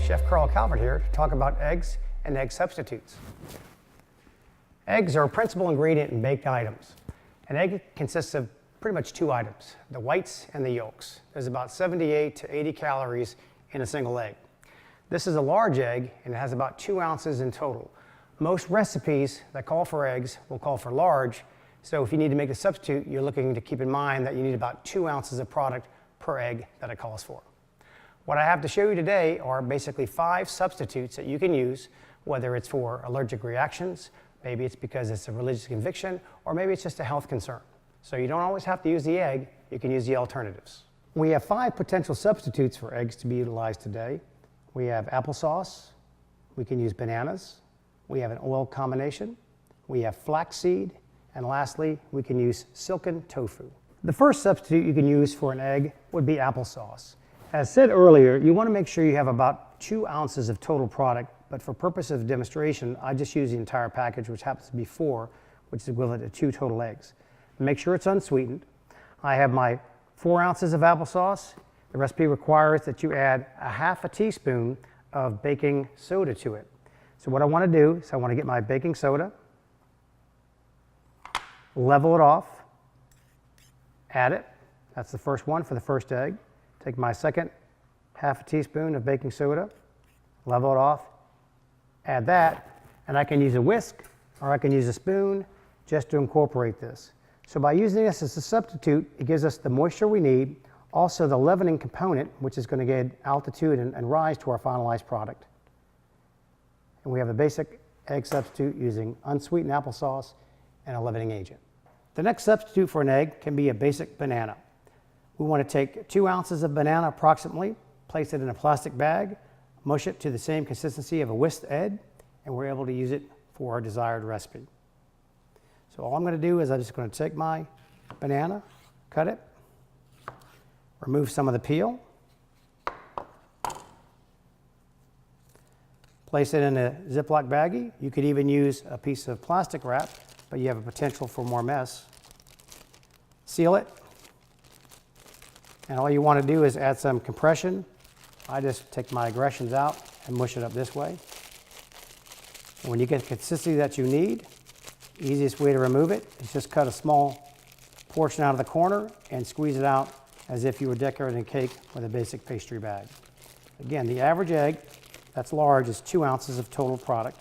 Chef Carl Calvert here to talk about eggs and egg substitutes. Eggs are a principal ingredient in baked items. An egg consists of pretty much two items, the whites and the yolks. There's about 78 to 80 calories in a single egg. This is a large egg and it has about 2 ounces in total. Most recipes that call for eggs will call for large, so if you need to make a substitute, you're looking to keep in mind that you need about 2 ounces of product per egg that it calls for. What I have to show you today are basically 5 substitutes that you can use, whether it's for allergic reactions, maybe it's because it's a religious conviction, or maybe it's just a health concern. So you don't always have to use the egg, you can use the alternatives. We have 5 potential substitutes for eggs to be utilized today. We have applesauce, we can use bananas, we have an oil combination, we have flaxseed, and lastly, we can use silken tofu. The first substitute you can use for an egg would be applesauce. As said earlier, you want to make sure you have about 2 ounces of total product, but for purposes of demonstration, I just use the entire package, which happens to be 4, which is equivalent to 2 total eggs. Make sure it's unsweetened. I have my 4 ounces of applesauce. The recipe requires that you add a half a teaspoon of baking soda to it. So what I want to do is I want to get my baking soda, level it off, add it. That's the first one for the first egg. Take my second half a teaspoon of baking soda, level it off, add that, and I can use a whisk or I can use a spoon just to incorporate this. So by using this as a substitute, it gives us the moisture we need, also the leavening component, which is going to get altitude and rise to our finalized product. And we have a basic egg substitute using unsweetened applesauce and a leavening agent. The next substitute for an egg can be a basic banana. We want to take 2 ounces of banana approximately, place it in a plastic bag, mush it to the same consistency of a whisked egg, and we're able to use it for our desired recipe. So all I'm going to do is I'm just going to take my banana, cut it, remove some of the peel, place it in a Ziploc baggie. You could even use a piece of plastic wrap, but you have a potential for more mess. Seal it, and all you want to do is add some compression. I just take my aggressions out and mush it up this way. And when you get the consistency that you need, the easiest way to remove it is just cut a small portion out of the corner and squeeze it out as if you were decorating a cake with a basic pastry bag. Again, the average egg that's large is 2 ounces of total product,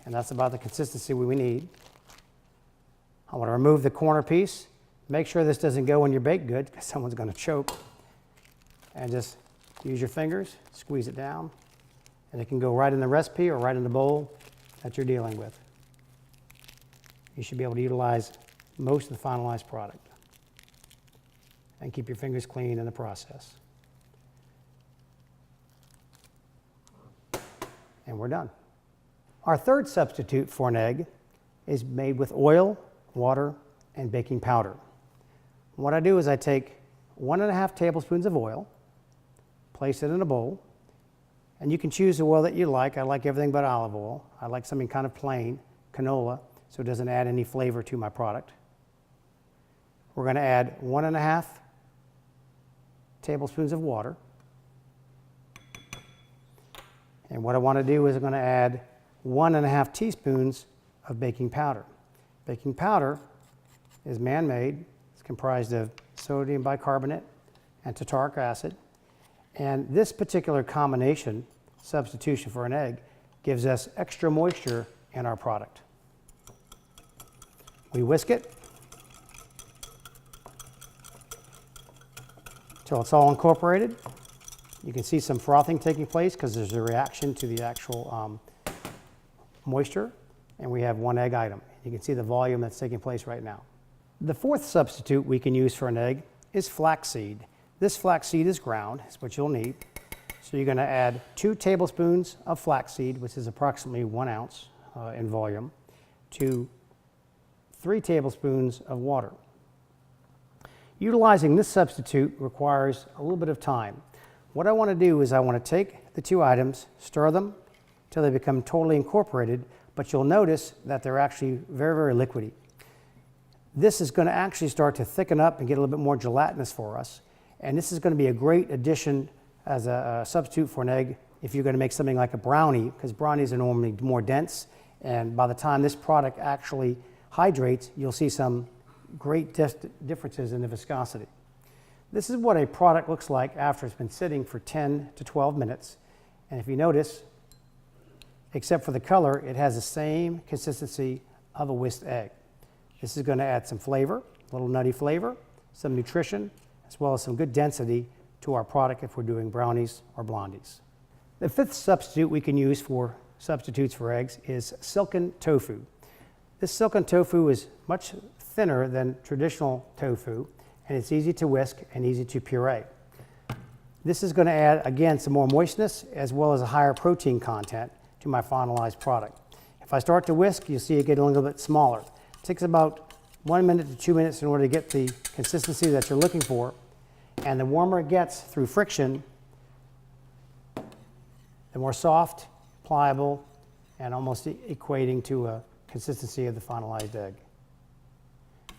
and that's about the consistency we need. I want to remove the corner piece. Make sure this doesn't go in your baked good because someone's going to choke. And just use your fingers, squeeze it down, and it can go right in the recipe or right in the bowl that you're dealing with. You should be able to utilize most of the finalized product. And keep your fingers clean in the process. And we're done. Our third substitute for an egg is made with oil, water, and baking powder. What I do is I take 1.5 tablespoons of oil, place it in a bowl, and you can choose the oil that you like. I like everything but olive oil. I like something kind of plain, canola, so it doesn't add any flavor to my product. We're going to add 1.5 tablespoons of water. And what I want to do is I'm going to add 1.5 teaspoons of baking powder. Baking powder is man-made. It's comprised of sodium bicarbonate and tartaric acid. And this particular combination, substitution for an egg, gives us extra moisture in our product. We whisk it until it's all incorporated. You can see some frothing taking place because there's a reaction to the actual moisture, and we have 1 egg item. You can see the volume that's taking place right now. The fourth substitute we can use for an egg is flaxseed. This flaxseed is ground, is what you'll need. So you're going to add 2 tablespoons of flaxseed, which is approximately 1 ounce in volume, to 3 tablespoons of water. Utilizing this substitute requires a little bit of time. What I want to do is I want to take the 2 items, stir them until they become totally incorporated, but you'll notice that they're actually very, very liquidy. This is going to actually start to thicken up and get a little bit more gelatinous for us. And this is going to be a great addition as a substitute for an egg if you're going to make something like a brownie, because brownies are normally more dense, and by the time this product actually hydrates, you'll see some great differences in the viscosity. This is what a product looks like after it's been sitting for 10 to 12 minutes. And if you notice, except for the color, it has the same consistency of a whisked egg. This is going to add some flavor, a little nutty flavor, some nutrition, as well as some good density to our product if we're doing brownies or blondies. The fifth substitute we can use for substitutes for eggs is silken tofu. This silken tofu is much thinner than traditional tofu, and it's easy to whisk and easy to puree. This is going to add, again, some more moistness as well as a higher protein content to my finalized product. If I start to whisk, you'll see it get a little bit smaller. It takes about 1 minute to 2 minutes in order to get the consistency that you're looking for, and the warmer it gets through friction, the more soft, pliable, and almost equating to a consistency of the finalized egg.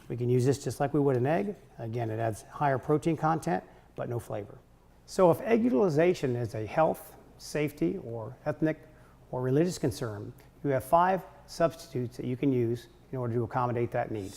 We can use this just like we would an egg. Again, it adds higher protein content, but no flavor. So if egg utilization is a health, safety, or ethnic or religious concern, you have 5 substitutes that you can use in order to accommodate that need.